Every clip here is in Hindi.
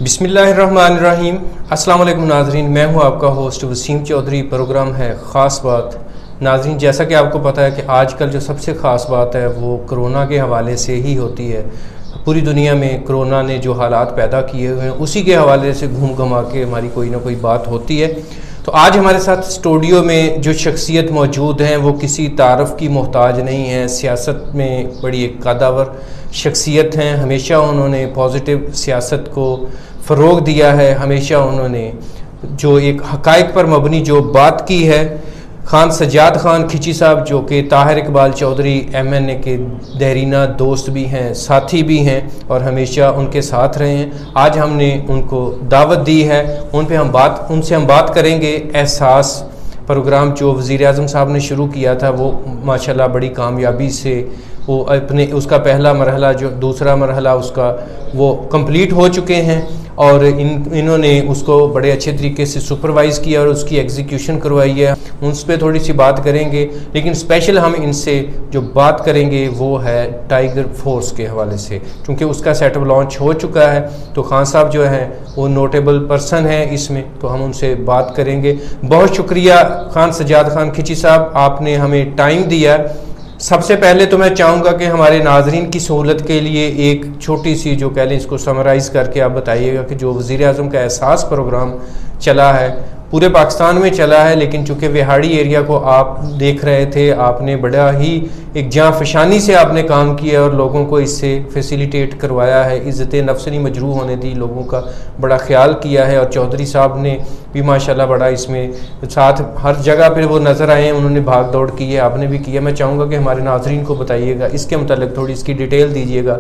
बिस्मिल्लाहिर्रहमानिर्रहीम। अस्सलाम वालेकुम नाज़रीन, मैं हूं आपका होस्ट वसीम चौधरी। प्रोग्राम है ख़ास बात। नाज़रीन, जैसा कि आपको पता है कि आजकल जो सबसे ख़ास बात है वो कोरोना के हवाले से ही होती है। पूरी दुनिया में कोरोना ने जो हालात पैदा किए हुए हैं उसी के हवाले से घूम घुमा के हमारी कोई ना कोई बात होती है। तो आज हमारे साथ स्टूडियो में जो शख्सियत मौजूद हैं वो किसी तारफ़ की मोहताज नहीं है। सियासत में बड़ी एक कदावर शख्सियत हैं। हमेशा उन्होंने पॉजिटिव सियासत को फ़रोग़ दिया है। हमेशा उन्होंने जो एक हक़ाइक़ पर मबनी जो बात की है। खान सज्जाद खान खिची साहब जो कि ताहिर इकबाल चौधरी MNA के देरीना दोस्त भी हैं, साथी भी हैं और हमेशा उनके साथ रहे हैं। आज हमने उनको दावत दी है, उनसे हम बात करेंगे। एहसास प्रोग्राम जो वज़ीर आज़म साहब ने शुरू किया था वो माशाल्लाह बड़ी कामयाबी से वो अपने उसका पहला मरहला जो दूसरा मरहला उसका वो कंप्लीट हो चुके हैं और इन्होंने उसको बड़े अच्छे तरीके से सुपरवाइज़ किया और उसकी एग्जीक्यूशन करवाई है। उस पर थोड़ी सी बात करेंगे, लेकिन स्पेशल हम इनसे जो बात करेंगे वो है टाइगर फोर्स के हवाले से, क्योंकि उसका सेटअप लॉन्च हो चुका है। तो खान साहब जो हैं वो नोटेबल पर्सन है इसमें, तो हम उनसे बात करेंगे। बहुत शुक्रिया खान सज्जाद खान खिची साहब, आपने हमें टाइम दिया। सबसे पहले तो मैं चाहूँगा कि हमारे नाजरीन की सहूलत के लिए एक छोटी सी जो कह लें इसको समराइज़ करके आप बताइएगा कि जो वज़ीर आज़म का एहसास प्रोग्राम चला है पूरे पाकिस्तान में चला है, लेकिन चूँकि विहाड़ी एरिया को आप देख रहे थे, आपने बड़ा ही एक जाँफशानी से आपने काम किया और लोगों को इससे फैसिलिटेट करवाया है। इज़्ज़त नफ्स नहीं मजरूह होने दी, लोगों का बड़ा ख्याल किया है। और चौधरी साहब ने भी माशाल्लाह बड़ा इसमें साथ हर जगह पर वो नज़र आए हैं, उन्होंने भाग दौड़ की है, आपने भी किया। मैं चाहूँगा कि हमारे नाज़रीन को बताइएगा इसके मतलब थोड़ी इसकी डिटेल दीजिएगा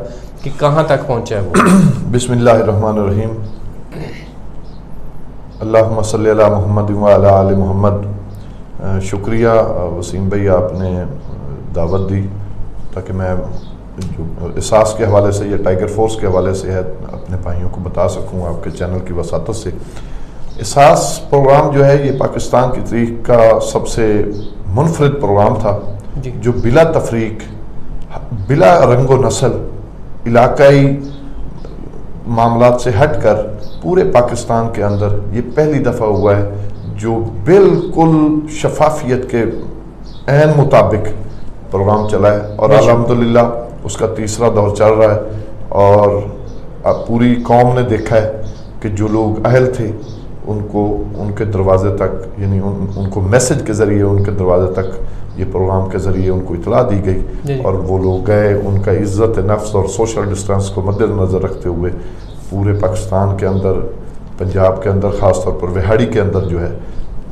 कि कहाँ तक पहुँचा है वो। बिस्मिल्लाहिर्रहमानिर्रहीम। अल्लाहुम्मा सल्ली अला मुहम्मद व अला आलि मुहम्मद। शुक्रिया वसीम भाई, आपने दावत दी ताकि मैं जो एहसास के हवाले से या टाइगर फोर्स के हवाले से है अपने भाइयों को बता सकूँ आपके चैनल की वसातत से। एहसास प्रोग्राम जो है ये पाकिस्तान की तारीख का सबसे मुनफरिद प्रोग्राम था जो बिला तफरीक, बिला रंगो नस्ल, इलाकाई मामलात से हट कर पूरे पाकिस्तान के अंदर ये पहली दफ़ा हुआ है जो बिल्कुल शफाफियत के ऐन मुताबिक प्रोग्राम चला है। और अल्हम्दुलिल्लाह उसका तीसरा दौर चल रहा है और अब पूरी कौम ने देखा है कि जो लोग अहल थे उनको उनके दरवाजे तक यानी उनको मैसेज के ज़रिए उनके दरवाजे तक ये प्रोग्राम के ज़रिए उनको इतला दी गई और वो लोग गए। उनका इज़्ज़त नफ्स और सोशल डिस्टेंस को मद्देनज़र रखते हुए पूरे पाकिस्तान के अंदर, पंजाब के अंदर, ख़ास तौर पर विहाड़ी के अंदर जो है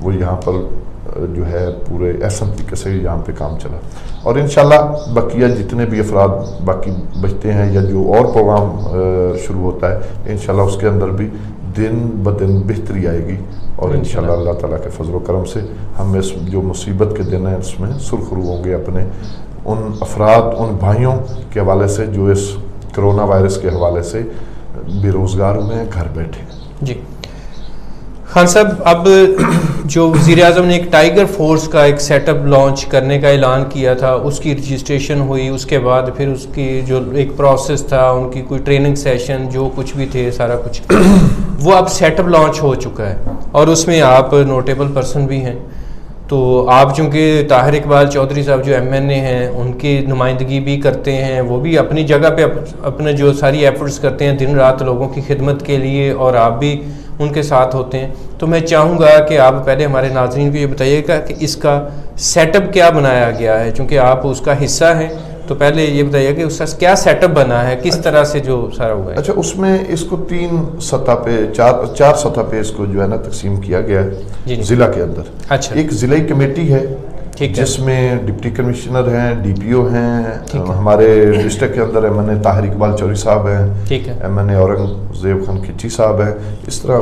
वो यहाँ पर जो है पूरे ऐसा तरीके से यहाँ पे काम चला। और इंशाल्लाह बकिया जितने भी अफराद बाकी बचते हैं या जो और प्रोग्राम शुरू होता है इंशाल्लाह उसके अंदर भी दिन ब दिन बेहतरी आएगी और इंशाल्लाह अल्लाह ताला के फजल व करम से हम इस जो मुसीबत के दिन हैं उसमें सुरखरू होंगे अपने उन अफराद, उन भाइयों के हवाले से जो इस कोरोना वायरस के हवाले से बेरोज़गार हुए हैं, घर बैठे जी। खान साहब, अब जो वज़ीर आज़म ने एक टाइगर फोर्स का एक सेटअप लॉन्च करने का ऐलान किया था, उसकी रजिस्ट्रेशन हुई, उसके बाद फिर उसकी जो एक प्रोसेस था, उनकी कोई ट्रेनिंग सेशन जो कुछ भी थे सारा कुछ वो अब सेटअप लॉन्च हो चुका है और उसमें आप नोटेबल पर्सन भी हैं। तो आप चूँकि ताहिर इकबाल चौधरी साहब जो MNA हैं उनकी नुमाइंदगी भी करते हैं, वो भी अपनी जगह पे अपने जो सारी एफर्ट्स करते हैं दिन रात लोगों की खिदमत के लिए और आप भी उनके साथ होते हैं। तो मैं चाहूँगा कि आप पहले हमारे नाज़रीन को ये बताइएगा कि इसका सेटअप क्या बनाया गया है, चूँकि आप उसका हिस्सा हैं। तो पहले ये बताइए कि उसका क्या सेटअप बना है, किस तरह से जो सारा हुआ है। अच्छा, उसमें इसको 3 सतह पे चार सतह पे इसको जो है ना तकसीम किया गया है ज़िला के अंदर। अच्छा, एक ज़िले कमेटी है जिसमें डिप्टी कमिश्नर हैं, DPO हैं, हमारे डिस्ट्रिक्ट के अंदर MNA ताहिर इकबाल चौधरी साहब हैं, MNA औरंगजेब खान खिची साहब हैं। इस तरह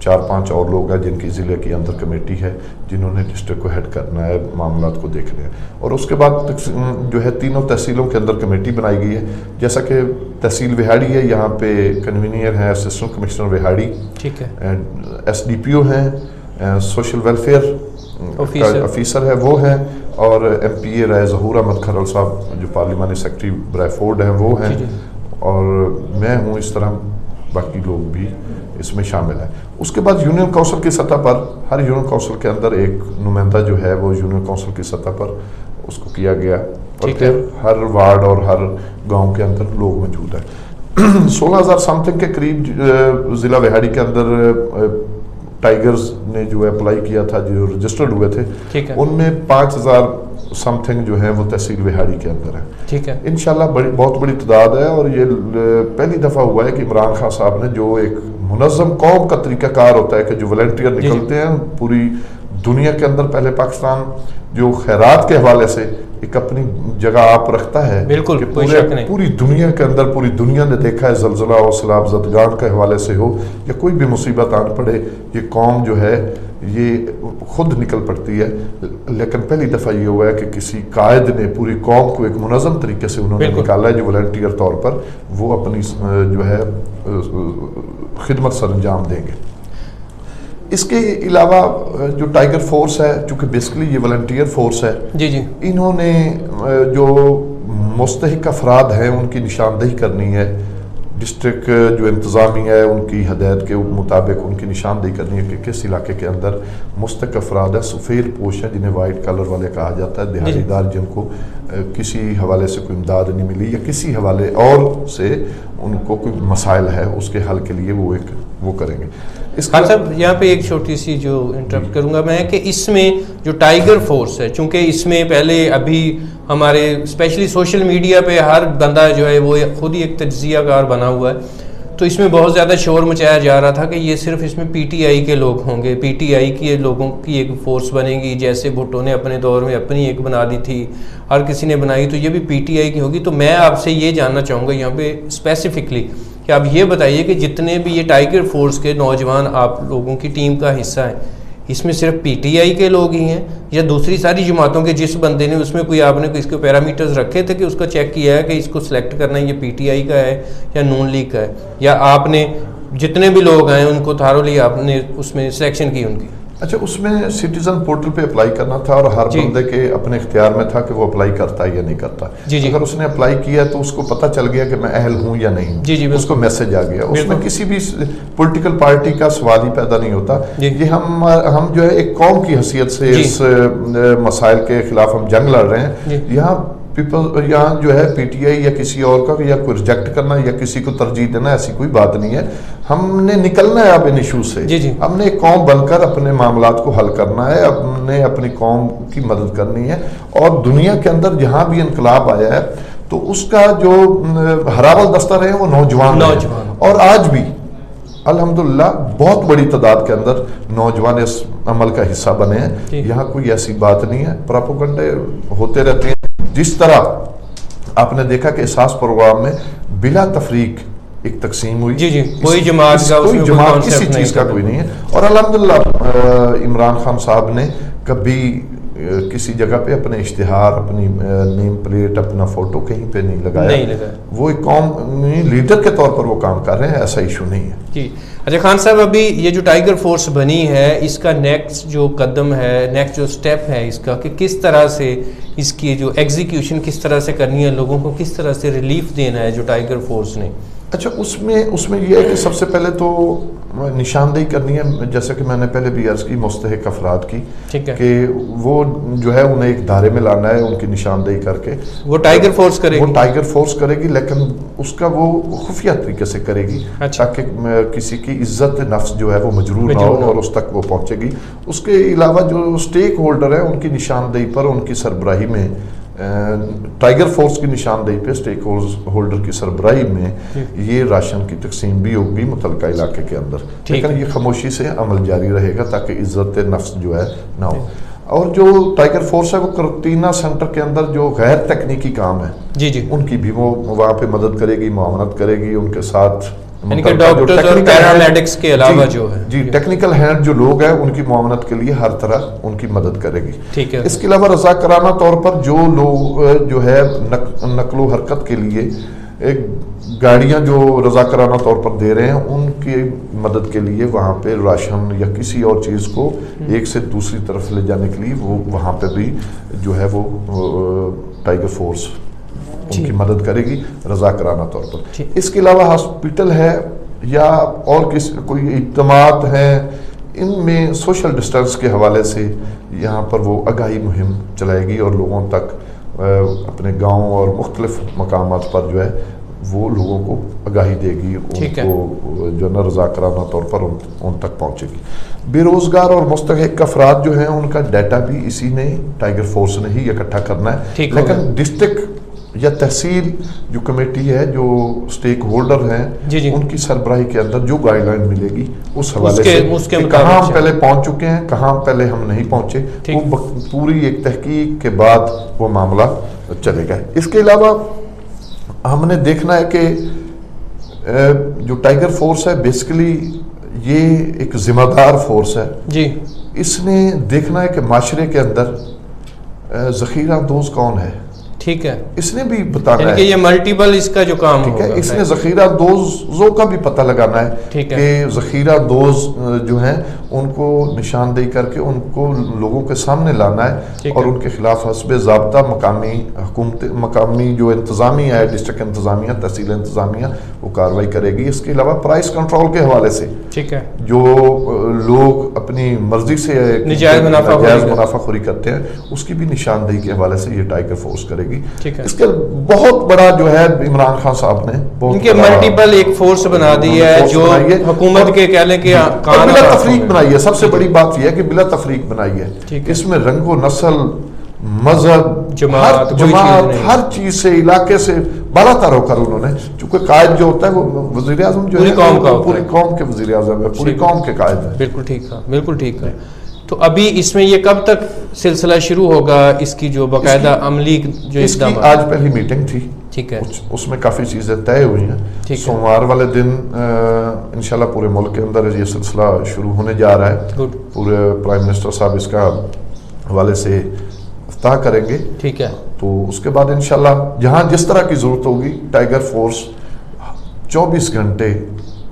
4-5 और लोग हैं जिनकी ज़िले के अंदर कमेटी है जिन्होंने डिस्ट्रिक्ट को हेड करना है, मामलात को देखना है। और उसके बाद जो है तीनों तहसीलों के अंदर कमेटी बनाई गई है। जैसा कि तहसील विहाड़ी है, यहाँ पे कन्वीनियर है असिस्टेंट कमिश्नर विहाड़ी, ठीक है, SDPO हैं, सोशल वेलफेयर ऑफिसर है वो हैं, और MPA राय ज़हूर अहमद खरल साहब जो पार्लिमानी सेक्रेटरी ब्रायफोर्ड हैं वो हैं, और मैं हूँ। इस तरह बाकी लोग भी इसमें शामिल है। उसके बाद यूनियन काउंसिल की सतह पर हर यूनियन काउंसिल के अंदर एक नुमाइंदा जो है वो यूनियन काउंसिल की सतह पर उसको किया गया, और फिर हर वार्ड और हर गांव के अंदर लोग मौजूद है। 16,000 समथिंग के करीब ज़िला विहाड़ी के अंदर टाइगर्स ने जो है अप्लाई किया था, जो रजिस्टर्ड हुए थे, उनमें 5,000 समथिंग जो है वो तहसील विहाड़ी के अंदर है। ठीक है, इंशाल्लाह बहुत बड़ी तादाद है, और ये पहली दफ़ा हुआ है कि इमरान खान साहब ने जो एक मुनज़्ज़म कौम का तरीक़ाकार होता है कि जो वॉलंटियर निकलते हैं पूरी दुनिया के अंदर, पहले पाकिस्तान जो खैरात के हवाले से एक अपनी जगह आप रखता है, बिल्कुल, कि पूरी दुनिया के अंदर पूरी दुनिया ने देखा है, ज़लज़ला हो, सैलाब ज़दगान के हवाले से हो या कोई भी मुसीबत आन पड़े, ये कौम जो है ये खुद निकल पड़ती है। लेकिन पहली दफ़ा ये हुआ है कि किसी कायद ने पूरी कौम को एक मुनज़्ज़म तरीके से उन्होंने निकाला है, जो वॉलंटियर तौर पर वो अपनी जो है खिदमत सरंजाम देंगे। इसके अलावा जो टाइगर फोर्स है, चूँकि बेसिकली ये वॉलंटियर फोर्स है, जी जी, इन्होंने जो मुस्तहिक अफराद हैं उनकी निशानदेही करनी है, डिस्ट्रिक्ट जो इंतज़ामिया है उनकी हदायत के मुताबिक उनकी निशानदेही करनी है कि किस इलाके के अंदर मुस्तहिक अफराद है, सफ़ेद पोश है, जिन्हें वाइट कलर वाले कहा जाता है, दिहाड़ीदार, जिनको किसी हवाले से कोई इमदाद नहीं मिली या किसी हवाले और से उनको कोई मसाइल है, उसके हल के लिए वो करेंगे। खान साहब, यहाँ पे एक छोटी सी जो इंटरप्ट करूँगा मैं कि इसमें जो टाइगर फोर्स है, चूँकि इसमें पहले अभी हमारे स्पेशली सोशल मीडिया पे हर बंदा जो है वो खुद ही एक तज्जियाकार बना हुआ है, तो इसमें बहुत ज़्यादा शोर मचाया जा रहा था कि ये सिर्फ इसमें पीटीआई के लोग होंगे, पीटीआई के लोगों की एक फ़ोर्स बनेगी, जैसे भुट्टो ने अपने दौर में अपनी एक बना दी थी, हर किसी ने बनाई, तो ये भी पीटीआई की होगी। तो मैं आपसे ये जानना चाहूँगा यहाँ पे स्पेसिफिकली कि आप ये बताइए कि जितने भी ये टाइगर फोर्स के नौजवान आप लोगों की टीम का हिस्सा है, इसमें सिर्फ पीटीआई के लोग ही हैं या दूसरी सारी जमातों के, जिस बंदे ने उसमें कोई आपने इसके पैरामीटर्स रखे थे कि उसका चेक किया है कि इसको सिलेक्ट करना है ये पीटीआई का है या नून लीग का है, या आपने जितने भी लोग हैं उनको थारोली आपने उसमें सिलेक्शन की उनकी? अच्छा, उसमें सिटीजन पोर्टल पे अप्लाई करना था और हर बंदे के अपने इख्तियार में था कि वो अप्लाई करता है या नहीं करता। अगर उसने अप्लाई किया तो उसको पता चल गया कि मैं अहल हूँ या नहीं, उसको मैसेज आ गया। उसमें किसी भी पॉलिटिकल पार्टी का सवाल ही पैदा नहीं होता। ये हम जो है एक कौम की हैसियत से इस मसाइल के खिलाफ हम जंग लड़ रहे हैं। यहाँ जो है पीटीआई या किसी और का या कोई रिजेक्ट करना या किसी को तरजीह देना, ऐसी कोई बात नहीं है। हमने निकलना है अब इन इशू से, हमने एक कौम बनकर अपने मामलात को हल करना है, हमने अपनी कौम की मदद करनी है। और दुनिया के अंदर जहाँ भी इनकलाब आया है तो उसका जो हरावल दस्ता रहे वो नौजवान और आज भी अल्हम्दुलिल्लाह बहुत बड़ी तादाद के अंदर नौजवान इस अमल का हिस्सा बने हैं। यहाँ कोई ऐसी बात नहीं है, प्रोपेगेंडे होते रहते हैं। जिस तरह आपने देखा कि एहसास प्रोग्राम में बिला तफरीक एक तकसीम हुई, कोई जमात किसी चीज़ का कोई नहीं है। और अल्हम्दुलिल्लाह इमरान खान साहब ने कभी किसी जगह पे अपने इश्तिहार, अपनी नेम प्लेट, अपना फोटो कहीं पे नहीं लगाया। वो एक कौम लीडर के तौर पर वो काम कर रहे हैं, ऐसा इशू नहीं है जी। अच्छा खान साहब, अभी ये जो टाइगर फोर्स बनी है इसका नेक्स्ट जो कदम है, नेक्स्ट जो स्टेप है इसका, कि किस तरह से इसकी जो एग्जीक्यूशन किस तरह से करनी है, लोगों को किस तरह से रिलीफ देना है जो टाइगर फोर्स ने? अच्छा, उसमें यह है कि सबसे पहले तो निशानदेही करनी है, जैसे कि मैंने पहले भी अर्ज की, मुस्तहिक अफराद की, कि वो जो है उन्हें एक दायरे में लाना है, उनकी निशानदेही करके वो टाइगर फोर्स करेगी, लेकिन उसका वो खुफिया तरीके से करेगी। अच्छा। ताकि किसी की इज्जत नफ्स जो है वो मजरूर ना हो और उस तक वो पहुंचेगी। उसके अलावा जो स्टेक होल्डर है उनकी निशानदेही पर, उनकी सरबराही में, टाइगर फोर्स की निशानदेही पे स्टेक होल्डर की सरबराही में ये राशन की तकसीम भी होगी मुतलका इलाके के अंदर। लेकिन ये खामोशी से अमल जारी रहेगा ताकि इज्जत नफ्स जो है ना हो। और जो टाइगर फोर्स है वो करतीना सेंटर के अंदर जो गैर तकनीकी काम है उनकी भी वो वहाँ पे मदद करेगी, मुआवनत करेगी उनके साथ। डॉक्टर्स और पैरामेडिक्स के अलावा जो है टेक्निकल हैंड जो लोग हैं उनकी मुआवनत के लिए हर तरह उनकी मदद करेगी। ठीक है। इसके अलावा रज़ाकाराना तौर पर जो लोग जो है नकलो हरकत के लिए एक गाड़ियां जो रज़ाकाराना तौर पर दे रहे हैं उनकी मदद के लिए वहाँ पे राशन या किसी और चीज़ को एक से दूसरी तरफ ले जाने के लिए वो वहाँ पे भी जो है वो टाइगर फोर्स उनकी मदद करेगी रज़ाकाराना तौर पर। इसके अलावा हॉस्पिटल है या और कोई इज्तिमात हैं, इनमें सोशल डिस्टेंस के हवाले से यहाँ पर वो आगाही मुहिम चलाएगी और लोगों तक अपने गांव और मुख्तलिफ मकामात पर जो है वो लोगों को आगाही देगी, उनको जो न रज़ाकाराना तौर पर उन तक पहुँचेगी। बेरोज़गार और मुस्तहिक अफराद जो हैं उनका डाटा भी इसी ने, टाइगर फोर्स ने ही इकट्ठा करना है। लेकिन डिस्ट्रिक्ट या तहसील जो कमेटी है, जो स्टेक होल्डर हैं, उनकी सरबराही के अंदर जो गाइडलाइन मिलेगी उस हवाले से कहाँ हम पहले पहुंच चुके हैं, कहाँ पहले हम नहीं पहुंचे, वो पूरी एक तहकीक के बाद वो मामला चलेगा। इसके अलावा हमने देखना है कि जो टाइगर फोर्स है बेसिकली ये एक जिम्मेदार फोर्स है जी। इसने देखना है कि माशरे के अंदर ज़ख़ीरा दोस्त कौन है, ठीक है, इसने भी बताना है कि ये मल्टीपल इसका जो काम ठीक है, इसने ज़ख़ीरा दोज़ों का भी पता लगाना है कि ज़ख़ीरा दोज़ जो हैं उनको निशानदेही करके उनको लोगों के सामने लाना है और उनके खिलाफ हस्बे ज़ाब्ता मकामी हुकूमत, मकामी जो इंतज़ामिया है, डिस्ट्रिक्ट इंतज़ामिया, तहसील इंतज़ामिया, वो कार्रवाई करेगी। इसके अलावा प्राइस कंट्रोल के हवाले से ठीक है, जो लोग अपनी मर्जी से नजायज़ मुनाफाखोरी करते हैं उसकी भी निशानदेही के हवाले से ये टाइगर फोर्स करेगी। इसके बहुत बड़ा जो है इमरान खान साहब ने उनके मल्टीपल एक फोर्स बना दी है जो हुकूमत के कह लें कि बिला तफरीक बनाई है। सबसे बड़ी बात यह है कि बिला तफरीक बनाई है, इसमें रंगो नस्ल, मजहब, जमात, हर चीज से, इलाके से बाला तार होकर उन्होंने, चूंकि कायद जो होता है वो वज़ीर आज़म जो है पूरी कौम के वज़ीर आज़म है, पूरी कौम के कायद है। बिल्कुल ठीक है, बिल्कुल ठीक है। तो अभी इसमें ये कब तक सिलसिला शुरू होगा, इसकी जो बाकायदा अमली जो इसकी आज पहली मीटिंग थी, ठीक है, उसमें काफ़ी चीज़ें तय हुई हैं। सोमवार वाले दिन इंशाल्लाह पूरे मुल्क के अंदर ये सिलसिला शुरू होने जा रहा है। पूरे प्राइम मिनिस्टर साहब इसका हवाले से इफ्ताह करेंगे, ठीक है। तो उसके बाद इंशाल्लाह जहाँ जिस तरह की ज़रूरत होगी टाइगर फोर्स 24 घंटे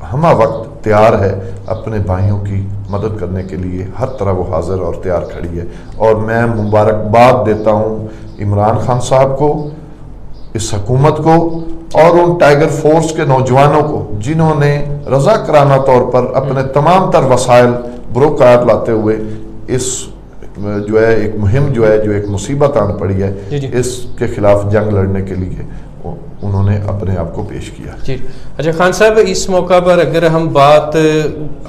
हमा वक्त तैयार है अपने भाइयों की मदद करने के लिए, हर तरह वो हाजिर और तैयार खड़ी है। और मैं मुबारकबाद देता हूँ इमरान खान साहब को, इस हुकूमत को और उन टाइगर फोर्स के नौजवानों को जिन्होंने रज़ाकाराना तौर पर अपने तमाम तर वसाइल बुरोकार लाते हुए इस जो है एक मुहिम जो है, जो एक मुसीबत आन पड़ी है, इसके खिलाफ जंग लड़ने के लिए उन्होंने अपने आप को पेश किया जी। अच्छा खान साहब, इस मौका पर अगर हम बात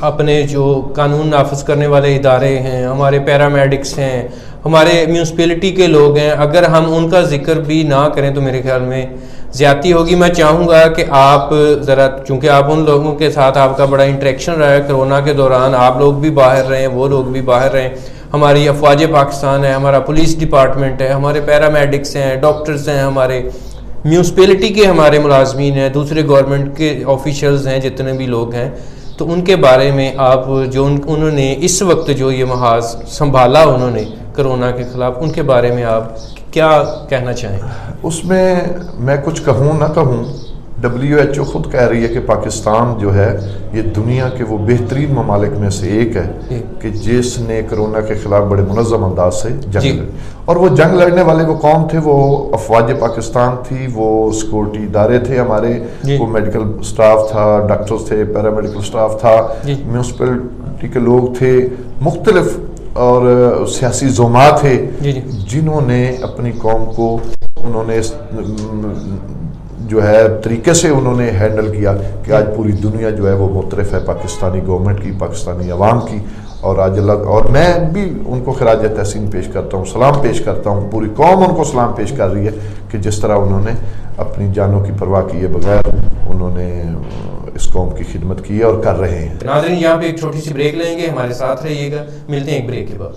अपने जो कानून नाफिज करने वाले इदारे हैं, हमारे पैरामेडिक्स हैं, हमारे म्यूनसिपैलिटी के लोग हैं, अगर हम उनका जिक्र भी ना करें तो मेरे ख्याल में ज़्यादती होगी। मैं चाहूँगा कि आप ज़रा, चूँकि आप उन लोगों के साथ आपका बड़ा इंटरेक्शन रहा है कोरोना के दौरान, आप लोग भी बाहर रहे हैं, वो लोग भी बाहर रहे, हमारी अफवाज पाकिस्तान है, हमारा पुलिस डिपार्टमेंट है, हमारे पैरामेडिक्स हैं, डॉक्टर्स हैं, हमारे म्यूनसिपैलिटी के हमारे मुलाजमीन हैं, दूसरे गवर्नमेंट के ऑफिशियल्स हैं, जितने भी लोग हैं, तो उनके बारे में आप जो उन्होंने इस वक्त जो ये महाज संभाला उन्होंने कोरोना के खिलाफ, उनके बारे में आप क्या कहना चाहें? उसमें मैं कुछ कहूँ ना कहूँ, WHO खुद कह रही है कि पाकिस्तान जो है ये दुनिया के वो बेहतरीन ममालिक में से एक है कि जिसने कोरोना के खिलाफ बड़े मुनज़्ज़म अंदाज से जंग लड़ी। और वो जंग लड़ने वाले वो कौन थे? वो अफवाज पाकिस्तान थी, वो सिक्योरिटी इदारे थे हमारे, वो मेडिकल स्टाफ था, डॉक्टर्स थे, पैरामेडिकल स्टाफ था, म्यूनसिपैलिटी के लोग थे, मुख्तलिफ और सियासी ज़ुमा थे, जिन्होंने अपनी कौम को उन्होंने जो है तरीके से उन्होंने हैंडल किया कि आज पूरी दुनिया जो है वो मुतरफ है पाकिस्तानी गवर्नमेंट की, पाकिस्तानी अवाम की। और आज अल्लाह, और मैं भी उनको खराज तहसीन पेश करता हूँ, सलाम पेश करता हूँ, पूरी कौम उनको सलाम पेश कर रही है कि जिस तरह उन्होंने अपनी जानों की परवाह किए बगैर उन्होंने इस कौम की खिदमत की है और कर रहे हैं। नाज़रीन, यहाँ पे एक छोटी सी ब्रेक लेंगे, हमारे साथ रहिएगा, मिलते हैं एक ब्रेक के बाद।